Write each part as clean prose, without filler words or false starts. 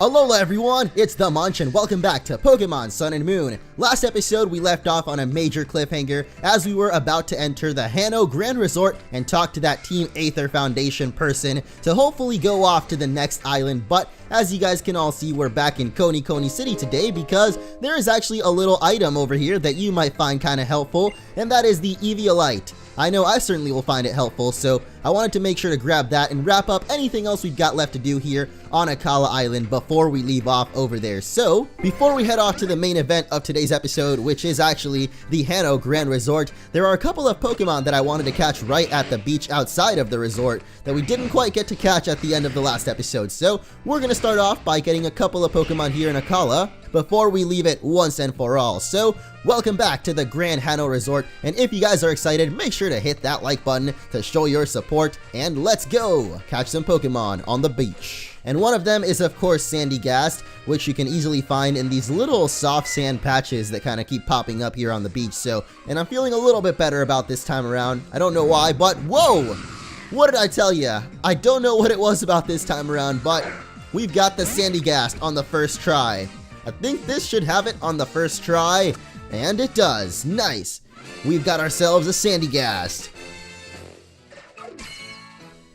Alola everyone, it's the Munch and welcome back to Pokemon Sun and Moon. Last episode we left off on a major cliffhanger as we were about to enter the Hano Grand Resort and talk to that Team Aether Foundation person to hopefully go off to the next island, but as you guys can all see, we're back in Coney City today because there is actually a little item over here that you might find kind of helpful, and that is the Eviolite. I know I certainly will find it helpful, so I wanted to make sure to grab that and wrap up anything else we've got left to do here on Akala Island before we leave off over there. So, before we head off to the main event of today's episode, which is actually the Hano Grand Resort, there are a couple of Pokemon that I wanted to catch right at the beach outside of the resort that we didn't quite get to catch at the end of the last episode. So, we're going to start off by getting a couple of Pokemon here in Akala before we leave it once and for all. So, welcome back to the Grand Hano Resort, and if you guys are excited, make sure to hit that like button to show your support, and let's go catch some Pokemon on the beach. And one of them is of course Sandygast, which you can easily find in these little soft sand patches that kind of keep popping up here on the beach. So, and I'm feeling a little bit better about this time around. I don't know why, but whoa! What did I tell you? I don't know what it was about this time around, but we've got the Sandygast on the first try. I think this should have it on the first try, and it does. Nice. We've got ourselves a Sandygast.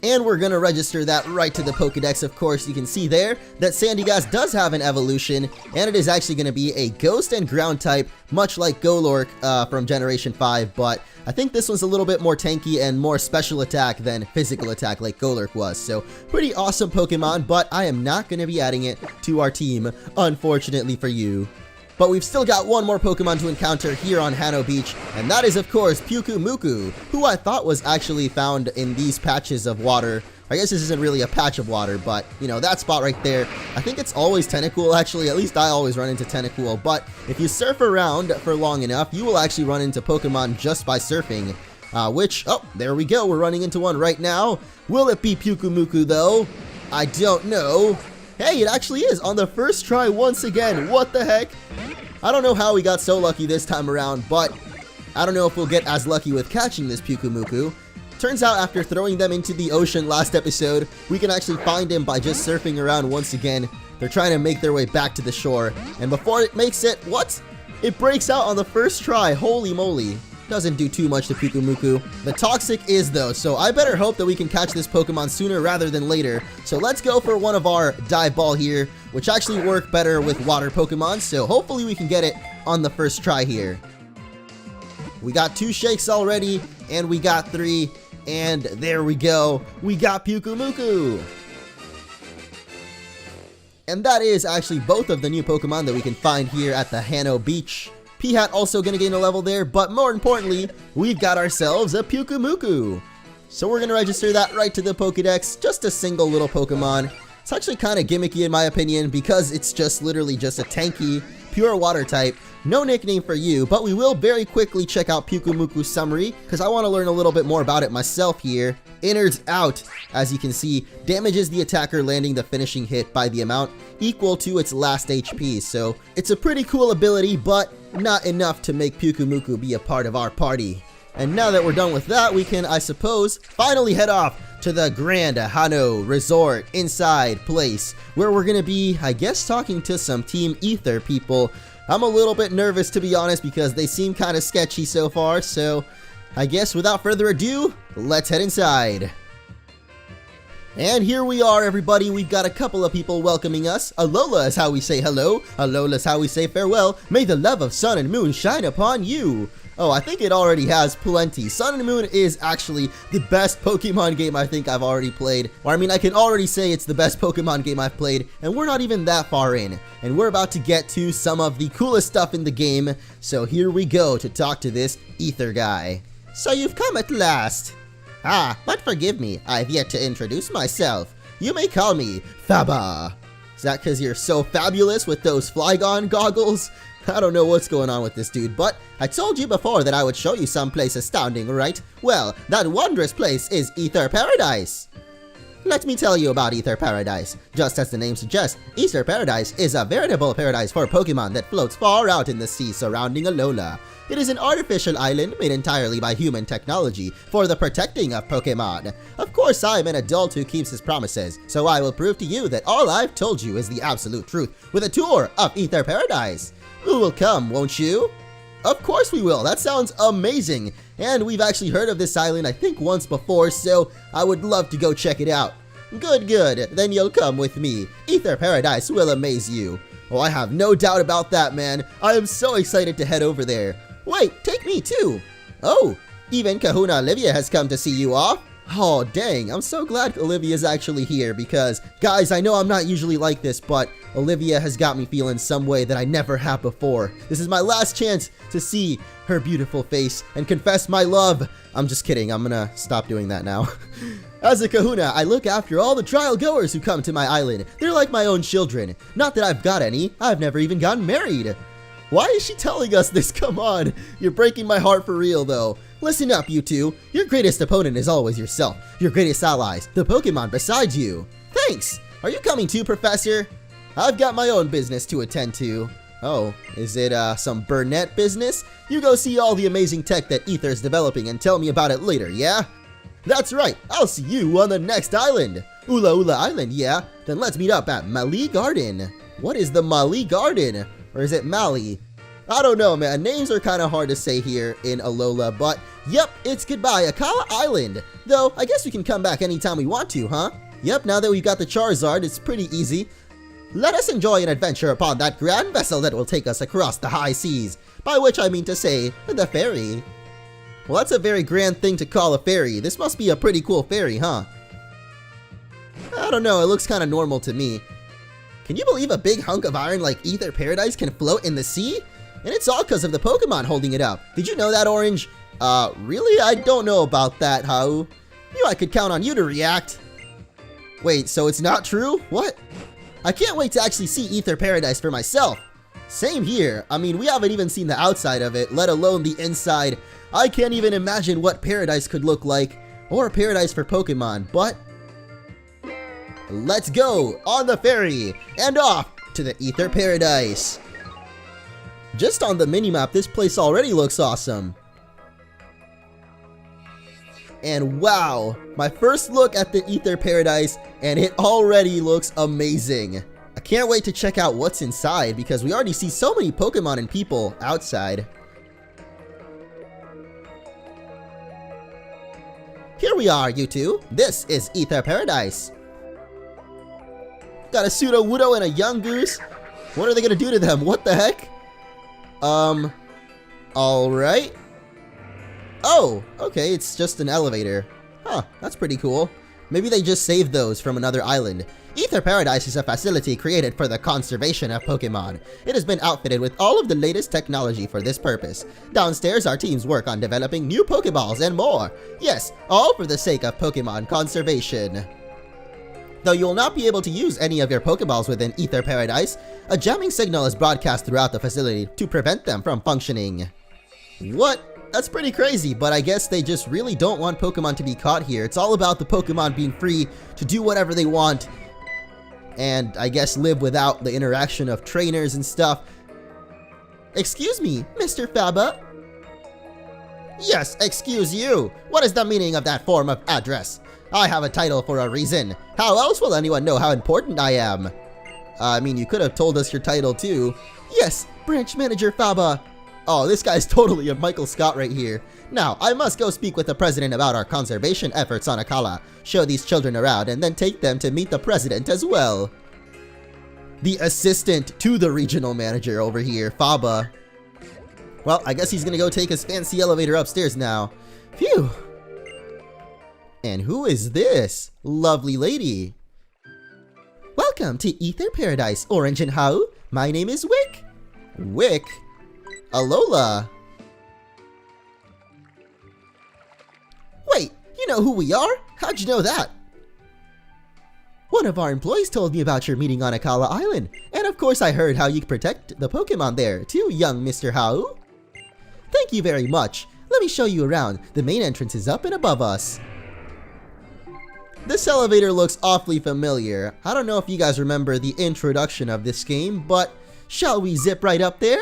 And we're gonna register that right to the Pokedex. Of course, you can see there that Sandygast does have an evolution, and it is actually gonna be a Ghost and Ground type, much like Golurk from Generation 5, but I think this one's a little bit more tanky and more special attack than physical attack like Golurk was. So, pretty awesome Pokemon, but I am not gonna be adding it to our team, unfortunately for you. But we've still got one more Pokemon to encounter here on Hano Beach, and that is of course Muku, who I thought was actually found in these patches of water. I guess this isn't really a patch of water, but you know, that spot right there, I think it's always Tentacool actually, at least I always run into Tentacool, but if you surf around for long enough, you will actually run into Pokemon just by surfing. Oh, there we go, we're running into one right now. Will it be Muku though? I don't know. Hey, it actually is on the first try once again. What the heck? I don't know how we got so lucky this time around, but I don't know if we'll get as lucky with catching this Muku. Turns out after throwing them into the ocean last episode, we can actually find him by just surfing around once again. They're trying to make their way back to the shore, and before it makes it, what? It breaks out on the first try. Holy moly. Doesn't do too much to Muku. The Toxic is though, so I better hope that we can catch this Pokemon sooner rather than later. So let's go for one of our Dive Ball here, which actually work better with water Pokemon, so hopefully we can get it on the first try here. We got 2 shakes already, and we got 3, and there we go. We got Muku. And that is actually both of the new Pokemon that we can find here at the Hano Beach. P-Hat also gonna gain a level there, but more importantly, we've got ourselves a Muku. So we're gonna register that right to the Pokedex, just a single little Pokemon. It's actually kind of gimmicky in my opinion because it's just literally just a tanky, pure water type. No nickname for you, but we will very quickly check out Muku Summary because I want to learn a little bit more about it myself here. Innards out, as you can see, damages the attacker landing the finishing hit by the amount equal to its last HP. So it's a pretty cool ability, but not enough to make Muku be a part of our party. And now that we're done with that, we can, I suppose, finally head off to the Grand Hano Resort inside place, where we're gonna be, I guess, talking to some Team Aether people. I'm a little bit nervous to be honest because they seem kind of sketchy so far, so I guess without further ado, let's head inside. And here we are everybody, we've got a couple of people welcoming us. Alola is how we say hello, Alola is how we say farewell. May the love of Sun and Moon shine upon you. Oh, I think it already has plenty. Sun and Moon is actually the best Pokemon game I think I've already played. Or I mean, I can already say it's the best Pokemon game I've played, and we're not even that far in. And we're about to get to some of the coolest stuff in the game, so here we go to talk to this Aether guy. So you've come at last. Ah, but forgive me, I've yet to introduce myself. You may call me Faba. Is that because you're so fabulous with those Flygon goggles? I don't know what's going on with this dude, but I told you before that I would show you someplace astounding, right? Well, that wondrous place is Aether Paradise. Let me tell you about Aether Paradise. Just as the name suggests, Aether Paradise is a veritable paradise for Pokemon that floats far out in the sea surrounding Alola. It is an artificial island made entirely by human technology for the protecting of Pokemon. Of course, I am an adult who keeps his promises, so I will prove to you that all I've told you is the absolute truth with a tour of Aether Paradise. You will come, won't you? Of course we will. That sounds amazing. And we've actually heard of this island I think once before, so I would love to go check it out. Good, good. Then you'll come with me. Aether Paradise will amaze you. Oh, I have no doubt about that, man. I am so excited to head over there. Wait, take me too. Oh, even Kahuna Olivia has come to see you off. Oh, dang. I'm so glad Olivia's actually here because, guys, I know I'm not usually like this, but Olivia has got me feeling some way that I never have before. This is my last chance to see her beautiful face and confess my love. I'm just kidding. I'm gonna stop doing that now. As a kahuna, I look after all the trial goers who come to my island. They're like my own children. Not that I've got any. I've never even gotten married. Why is she telling us this? Come on. You're breaking my heart for real, though. Listen up, you two. Your greatest opponent is always yourself. Your greatest allies, the Pokemon beside you. Thanks. Are you coming too, Professor? I've got my own business to attend to. Oh, is it some Burnett business? You go see all the amazing tech that Aether's developing and tell me about it later, yeah? That's right. I'll see you on the next island. Ula Ula Island, yeah? Then let's meet up at Mali Garden. What is the Mali Garden? Or is it Mali? I don't know, man. Names are kind of hard to say here in Alola, but yep, it's goodbye, Akala Island. Though, I guess we can come back anytime we want to, huh? Yep, now that we've got the Charizard, it's pretty easy. Let us enjoy an adventure upon that grand vessel that will take us across the high seas, by which I mean to say, the ferry. Well, that's a very grand thing to call a ferry. This must be a pretty cool ferry, huh? I don't know, it looks kind of normal to me. Can you believe a big hunk of iron like Aether Paradise can float in the sea? And it's all because of the Pokemon holding it up. Did you know that, Orange? Really? I don't know about that, Hau. Knew I could count on you to react. Wait, so it's not true? What? I can't wait to actually see Aether Paradise for myself. Same here. I mean, we haven't even seen the outside of it, let alone the inside. I can't even imagine what Paradise could look like, or a paradise for Pokemon, but let's go on the ferry and off to the Aether Paradise. Just on the minimap, this place already looks awesome. And wow, my first look at the Aether Paradise, and it already looks amazing. I can't wait to check out what's inside because we already see so many Pokemon and people outside. Here we are, you two. This is Aether Paradise. Got a Sudowoodo and a Yungoos. What are they gonna do to them? What the heck? Alright. Oh, okay, it's just an elevator. Huh, that's pretty cool. Maybe they just saved those from another island. Aether Paradise is a facility created for the conservation of Pokemon. It has been outfitted with all of the latest technology for this purpose. Downstairs, our teams work on developing new Pokeballs and more. Yes, all for the sake of Pokemon conservation. Though you will not be able to use any of your Pokeballs within Aether Paradise, a jamming signal is broadcast throughout the facility to prevent them from functioning. What? That's pretty crazy, but I guess they just really don't want Pokemon to be caught here. It's all about the Pokemon being free to do whatever they want, and I guess live without the interaction of trainers and stuff. Excuse me, Mr. Faba? Yes, excuse you. What is the meaning of that form of address? I have a title for a reason. How else will anyone know how important I am? I mean, you could have told us your title too. Yes, Branch Manager Faba. Oh, this guy's totally a Michael Scott right here. Now, I must go speak with the president about our conservation efforts on Akala, show these children around, and then take them to meet the president as well. The assistant to the regional manager over here, Faba. Well, I guess he's gonna go take his fancy elevator upstairs now. Phew. And who is this lovely lady? Welcome to Aether Paradise, Orange and Hau. My name is Wick. Wick? Alola. Wait, you know who we are? How'd you know that? One of our employees told me about your meeting on Akala Island, and of course I heard how you protect the Pokemon there, too, young Mr. Hau. Thank you very much. Let me show you around. The main entrance is up and above us. This elevator looks awfully familiar. I don't know if you guys remember the introduction of this game, but shall we zip right up there?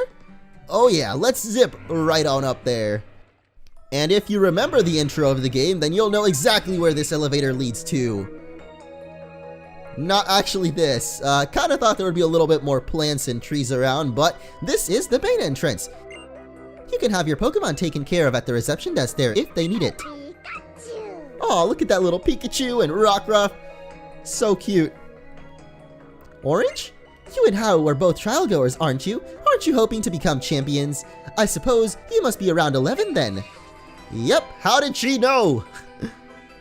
Oh yeah, let's zip right on up there. And if you remember the intro of the game, then you'll know exactly where this elevator leads to. Not actually this. Kinda thought there would be a little bit more plants and trees around, but this is the main entrance. You can have your Pokemon taken care of at the reception desk there if they need it. Oh, look at that little Pikachu and Rockruff. So cute. Orange? You and Hao are both trial goers, aren't you? Aren't you hoping to become champions? I suppose you must be around 11 then. Yep, how did she know?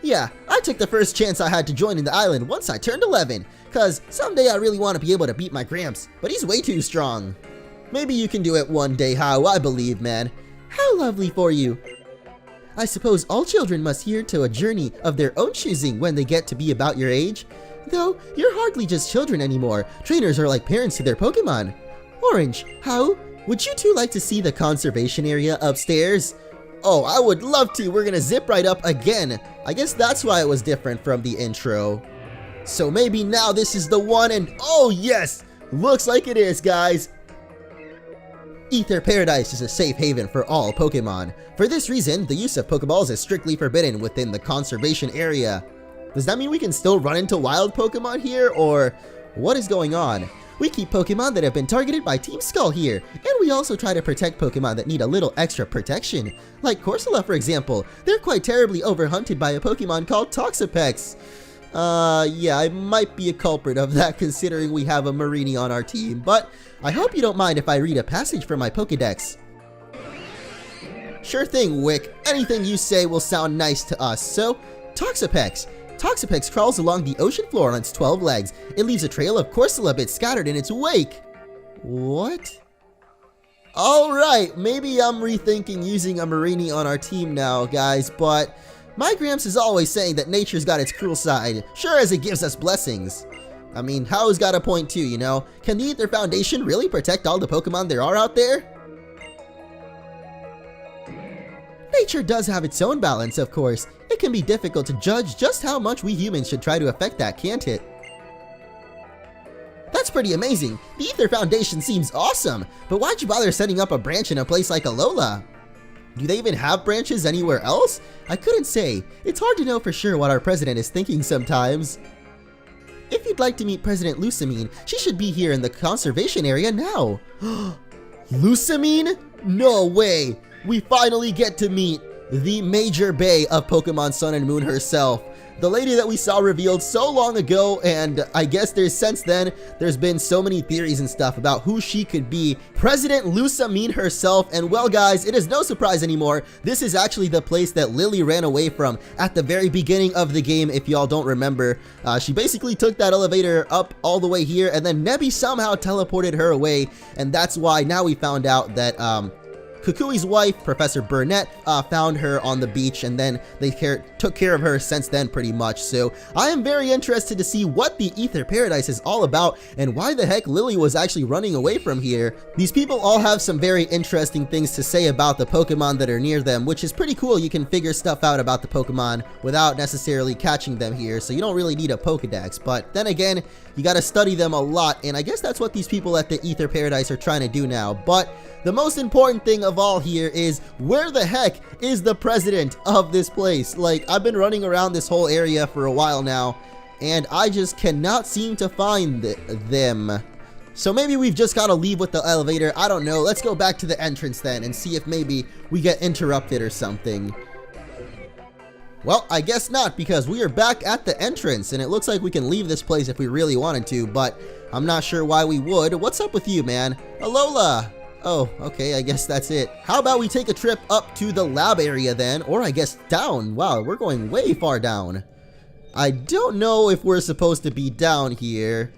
Yeah, I took the first chance I had to join in the island once I turned 11, cause someday I really want to be able to beat my Gramps, but he's way too strong. Maybe you can do it one day, Hao, I believe, man. How lovely for you. I suppose all children must hear to a journey of their own choosing when they get to be about your age. Though, you're hardly just children anymore. Trainers are like parents to their Pokemon. Orange, Hao, would you two like to see the conservation area upstairs? Oh, I would love to. We're gonna zip right up again. I guess that's why it was different from the intro. So maybe now this is the one and oh yes! Looks like it is, guys. Aether Paradise is a safe haven for all Pokemon. For this reason, the use of Pokeballs is strictly forbidden within the conservation area. Does that mean we can still run into wild Pokemon here, or what is going on? We keep Pokemon that have been targeted by Team Skull here, and we also try to protect Pokemon that need a little extra protection. Like Corsola, for example. They're quite terribly overhunted by a Pokemon called Toxapex. Yeah, I might be a culprit of that considering we have a Marini on our team, but I hope you don't mind if I read a passage from my Pokedex. Sure thing, Wick. Anything you say will sound nice to us. So, Toxapex. Toxapex crawls along the ocean floor on its 12 legs. It leaves a trail of Corsola bits scattered in its wake. What? Alright, maybe I'm rethinking using a Marini on our team now, guys, but my Gramps is always saying that nature's got its cruel side, sure as it gives us blessings. I mean, Hao's got a point too, you know? Can the Aether Foundation really protect all the Pokemon there are out there? Nature does have its own balance, of course. It can be difficult to judge just how much we humans should try to affect that, can't it? That's pretty amazing. The Aether Foundation seems awesome, but why'd you bother setting up a branch in a place like Alola? Do they even have branches anywhere else? I couldn't say. It's hard to know for sure what our president is thinking sometimes. If you'd like to meet President Lusamine, she should be here in the conservation area now. Lusamine? No way! We finally get to meet the Major Bay of Pokemon Sun and Moon herself. The lady that we saw revealed so long ago, and I guess since then, there's been so many theories and stuff about who she could be. President Lusamine herself, and well guys, it is no surprise anymore. This is actually the place that Lily ran away from at the very beginning of the game, if y'all don't remember. She basically took that elevator up all the way here, and then Nebby somehow teleported her away, and that's why now we found out that, Kukui's wife, Professor Burnett, found her on the beach, and then they took care of her since then pretty much. So I am very interested to see what the Aether Paradise is all about and why the heck Lily was actually running away from here. These people all have some very interesting things to say about the Pokemon that are near them, which is pretty cool. You can figure stuff out about the Pokemon without necessarily catching them here, so you don't really need a Pokedex. But then again, you gotta study them a lot, and I guess that's what these people at the Aether Paradise are trying to do now. But the most important thing of all here is, where the heck is the president of this place? Like, I've been running around this whole area for a while now, and I just cannot seem to find them. So maybe we've just got to leave with the elevator. I don't know. Let's go back to the entrance then and see if maybe we get interrupted or something. Well, I guess not, because we are back at the entrance, and it looks like we can leave this place if we really wanted to, but I'm not sure why we would. What's up with you, man? Alola! Oh, okay, I guess that's it. How about we take a trip up to the lab area then, or I guess down. Wow, we're going way far down. I don't know if we're supposed to be down here.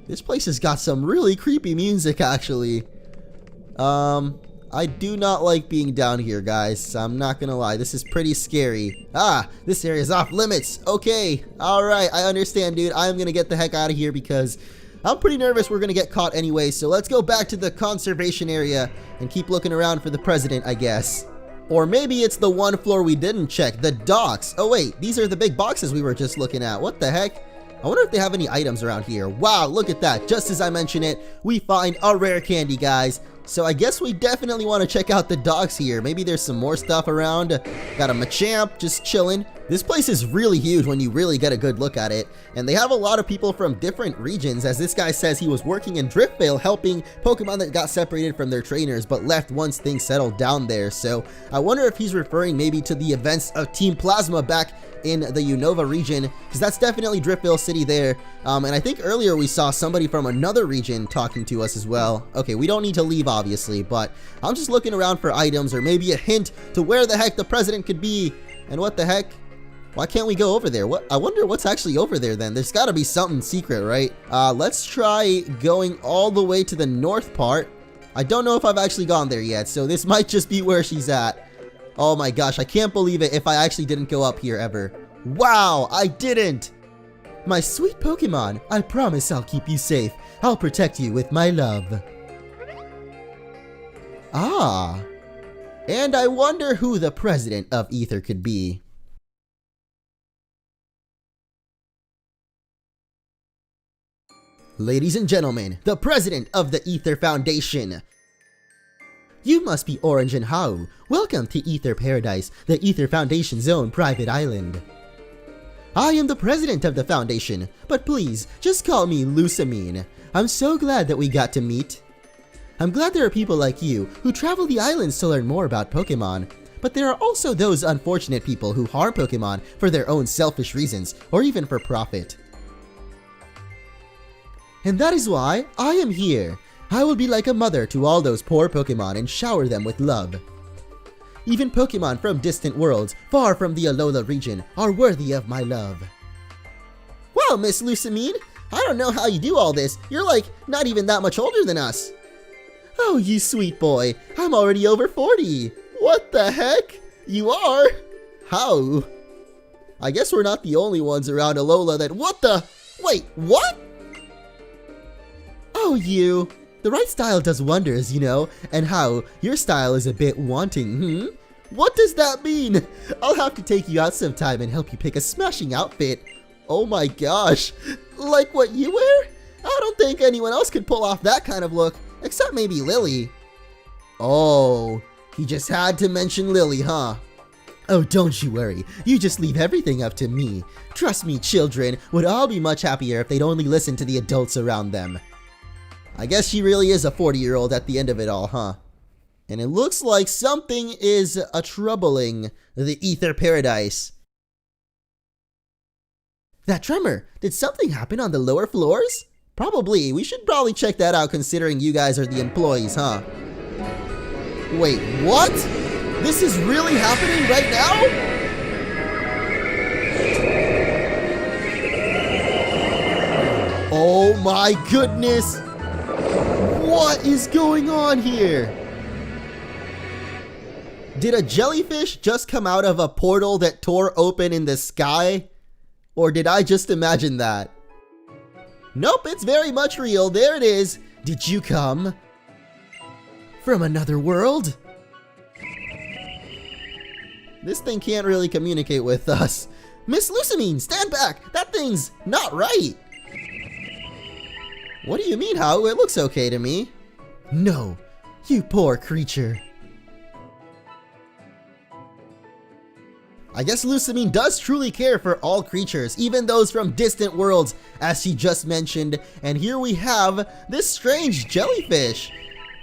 This place has got some really creepy music, actually. I do not like being down here, guys. I'm not gonna lie, this is pretty scary. Ah, this area is off limits. Okay, alright, I understand, dude. I'm gonna get the heck out of here because I'm pretty nervous we're gonna get caught anyway, so let's go back to the conservation area and keep looking around for the president, I guess. Or maybe it's the one floor we didn't check, the docks. Oh wait, these are the big boxes we were just looking at. What the heck? I wonder if they have any items around here. Wow, look at that. Just as I mentioned it, we find a rare candy, guys. So I guess we definitely want to check out the docks here. Maybe there's some more stuff around. Got a Machamp just chilling. This place is really huge when you really get a good look at it. And they have a lot of people from different regions, as this guy says he was working in Driftvale helping Pokemon that got separated from their trainers but left once things settled down there. So I wonder if he's referring maybe to the events of Team Plasma back in the Unova region, because that's definitely Driftvale City there. And I think earlier we saw somebody from another region talking to us as well. Okay, we don't need to leave obviously, but I'm just looking around for items or maybe a hint to where the heck the president could be. And what the heck? Why can't we go over there? I wonder what's actually over there then. There's got to be something secret, right? Let's try going all the way to the north part. I don't know if I've actually gone there yet, so this might just be where she's at. Oh my gosh, I can't believe it if I actually didn't go up here ever. Wow, I didn't! My sweet Pokemon, I promise I'll keep you safe. I'll protect you with my love. Ah. And I wonder who the president of Aether could be. Ladies and gentlemen, the president of the Aether Foundation. You must be Orange and Hau. Welcome to Aether Paradise, the Aether Foundation's own private island. I am the president of the foundation, but please, just call me Lusamine. I'm so glad that we got to meet. I'm glad there are people like you who travel the islands to learn more about Pokemon, but there are also those unfortunate people who harm Pokemon for their own selfish reasons, or even for profit. And that is why I am here. I will be like a mother to all those poor Pokemon and shower them with love. Even Pokemon from distant worlds, far from the Alola region, are worthy of my love. Wow, Miss Lusamine, I don't know how you do all this. You're like, not even that much older than us. Oh, you sweet boy, I'm already over 40. What the heck? You are? How? I guess we're not the only ones around Alola that— what the— wait, what? Oh, you. The right style does wonders, you know, and how your style is a bit wanting, What does that mean? I'll have to take you out sometime and help you pick a smashing outfit. Oh my gosh, like what you wear? I don't think anyone else could pull off that kind of look, except maybe Lily. Oh, he just had to mention Lily, huh? Oh, don't you worry, you just leave everything up to me. Trust me, children would all be much happier if they'd only listen to the adults around them. I guess she really is a 40-year-old at the end of it all, huh? And it looks like something is troubling the Aether Paradise. That tremor! Did something happen on the lower floors? Probably. We should probably check that out considering you guys are the employees, huh? Wait, what? This is really happening right now? Oh my goodness! What is going on here? Did a jellyfish just come out of a portal that tore open in the sky? Or did I just imagine that? Nope, it's very much real. There it is. Did you come from another world? This thing can't really communicate with us. Miss Lusamine, stand back! That thing's not right! What do you mean, Hau? It looks okay to me. No, you poor creature. I guess Lusamine does truly care for all creatures, even those from distant worlds, as she just mentioned. And here we have this strange jellyfish.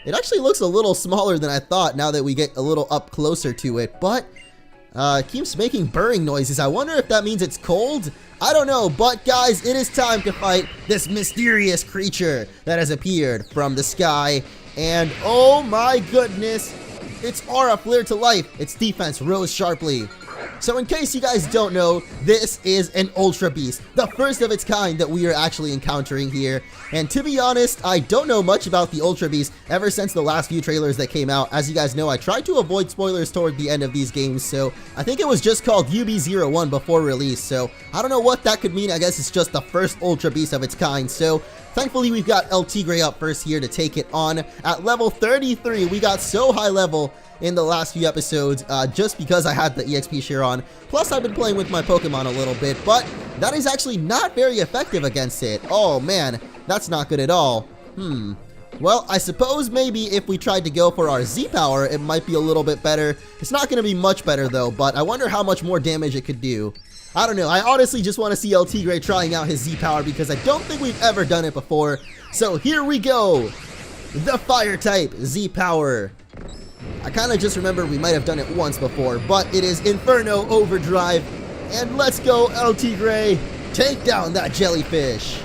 It actually looks a little smaller than I thought now that we get a little up closer to it, but it keeps making burring noises. I wonder if that means it's cold? I don't know, but guys, it is time to fight this mysterious creature that has appeared from the sky. And oh my goodness, its aura flared to life. Its defense rose sharply. So in case you guys don't know, this is an Ultra Beast, the first of its kind that we are actually encountering here. And to be honest, I don't know much about the Ultra Beast ever since the last few trailers that came out. As you guys know, I tried to avoid spoilers toward the end of these games, so I think it was just called UB01 before release, so I don't know what that could mean. I guess it's just the first Ultra Beast of its kind. So Thankfully, we've got El Tigre up first here to take it on at level 33. We got so high level in the last few episodes just because I had the EXP share on. Plus, I've been playing with my Pokemon a little bit, but that is actually not very effective against it. Oh man, that's not good at all. Well, I suppose maybe if we tried to go for our Z-Power, it might be a little bit better. It's not going to be much better though, but I wonder how much more damage it could do. I don't know, I honestly just want to see El Tigre trying out his Z-Power because I don't think we've ever done it before. So here we go! The Fire type Z-Power. I kind of just remember we might have done it once before, but it is Inferno Overdrive. And let's go, El Tigre! Take down that jellyfish!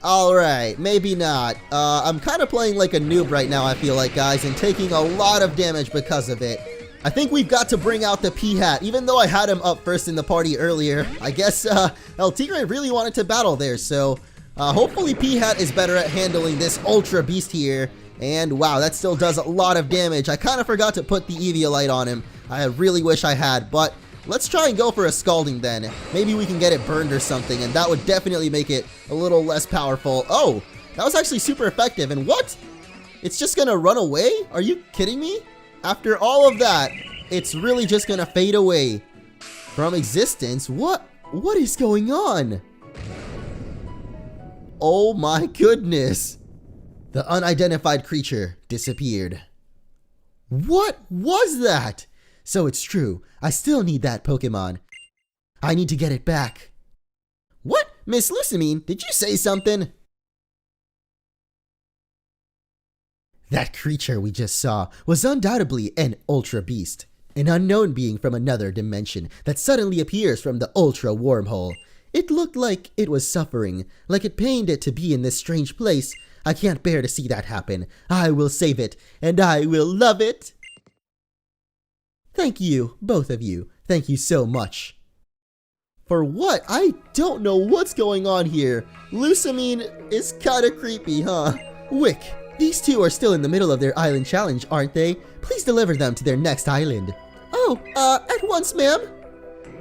Alright, maybe not. I'm kind of playing like a noob right now, I feel like, guys, and taking a lot of damage because of it. I think we've got to bring out the P-Hat, even though I had him up first in the party earlier. I guess El Tigre really wanted to battle there, so hopefully P-Hat is better at handling this Ultra Beast here. And wow, that still does a lot of damage. I kind of forgot to put the Eviolite on him. I really wish I had, but let's try and go for a Scalding then. Maybe we can get it burned or something, and that would definitely make it a little less powerful. Oh, that was actually super effective. And what? It's just gonna run away? Are you kidding me? After all of that, it's really just gonna fade away from existence. What is going on? Oh my goodness. The unidentified creature disappeared. What was that? So it's true. I still need that Pokemon. I need to get it back. What? Miss Lusamine, did you say something? That creature we just saw was undoubtedly an Ultra Beast, an unknown being from another dimension that suddenly appears from the Ultra Wormhole. It looked like it was suffering, like it pained it to be in this strange place. I can't bear to see that happen. I will save it, and I will love it. Thank you, both of you. Thank you so much. For what? I don't know what's going on here. Lusamine is kinda creepy, huh? Wick, these two are still in the middle of their island challenge, aren't they? Please deliver them to their next island. Oh, at once, ma'am.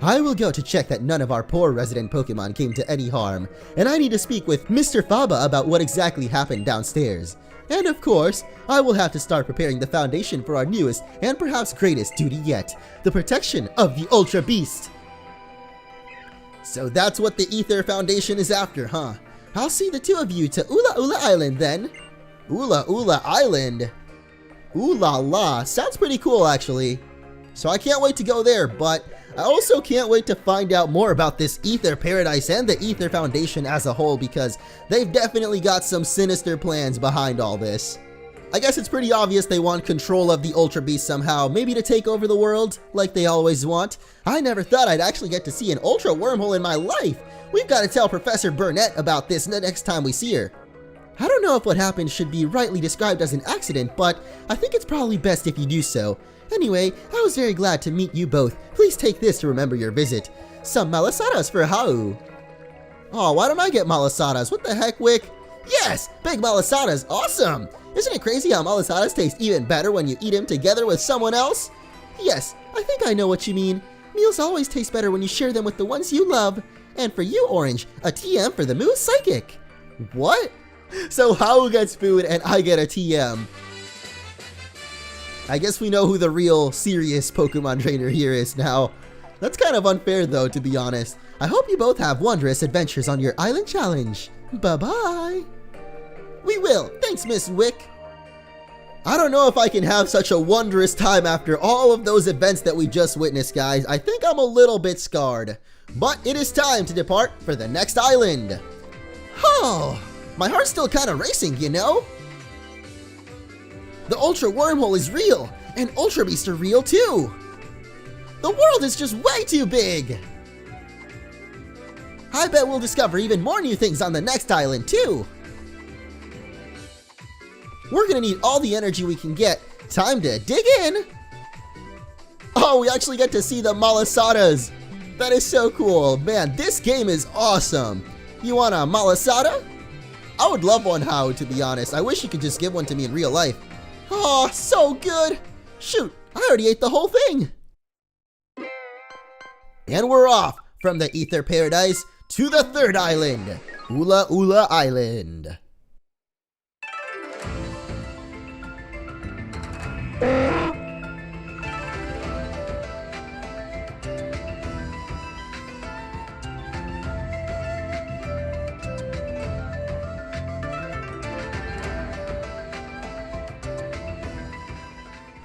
I will go to check that none of our poor resident Pokemon came to any harm, and I need to speak with Mr. Faba about what exactly happened downstairs. And of course, I will have to start preparing the foundation for our newest and perhaps greatest duty yet, the protection of the Ultra Beast. So that's what the Aether Foundation is after, huh? I'll see the two of you to Ula Ula Island then. Ula Ula Island? Ooh la la, sounds pretty cool actually. So I can't wait to go there, but I also can't wait to find out more about this Aether Paradise and the Aether Foundation as a whole because they've definitely got some sinister plans behind all this. I guess it's pretty obvious they want control of the Ultra Beast somehow, maybe to take over the world, like they always want. I never thought I'd actually get to see an Ultra Wormhole in my life. We've got to tell Professor Burnett about this the next time we see her. I don't know if what happened should be rightly described as an accident, but I think it's probably best if you do so. Anyway, I was very glad to meet you both. Please take this to remember your visit. Some malasadas for Hau. Oh, why don't I get malasadas? What the heck, Wick? Yes! Big malasadas! Awesome! Isn't it crazy how malasadas taste even better when you eat them together with someone else? Yes, I think I know what you mean. Meals always taste better when you share them with the ones you love. And for you, Orange, a TM for the Moose Psychic. What? So Hau gets food and I get a TM. I guess we know who the real serious Pokemon trainer here is now. That's kind of unfair though, to be honest. I hope you both have wondrous adventures on your island challenge. Bye-bye. We will. Thanks, Miss Wick. I don't know if I can have such a wondrous time after all of those events that we just witnessed, guys. I think I'm a little bit scarred. But it is time to depart for the next island. Oh, my heart's still kind of racing, you know? The Ultra Wormhole is real, and Ultra Beasts are real too. The world is just way too big. I bet we'll discover even more new things on the next island too. We're gonna need all the energy we can get. Time to dig in. Oh, we actually get to see the malasadas. That is so cool. Man, this game is awesome. You want a malasada? I would love one, Hau, to be honest. I wish you could just give one to me in real life. Oh, so good. Shoot, I already ate the whole thing. And we're off from the Aether Paradise to the third island. Ula Ula Island.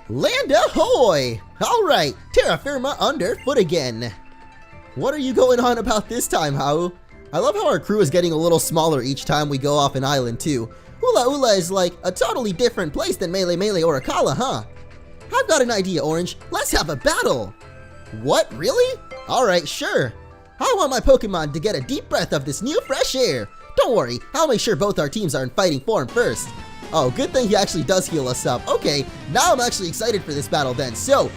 Land ahoy! Alright, terra firma underfoot again. What are you going on about this time, Hau? I love how our crew is getting a little smaller each time we go off an island too. Ula Ula is like a totally different place than Melee Melee or Akala, huh? I've got an idea, Orange. Let's have a battle! What, really? Alright, sure. I want my Pokemon to get a deep breath of this new fresh air. Don't worry, I'll make sure both our teams are in fighting form first. Oh, good thing he actually does heal us up. Okay, now I'm actually excited for this battle then. So,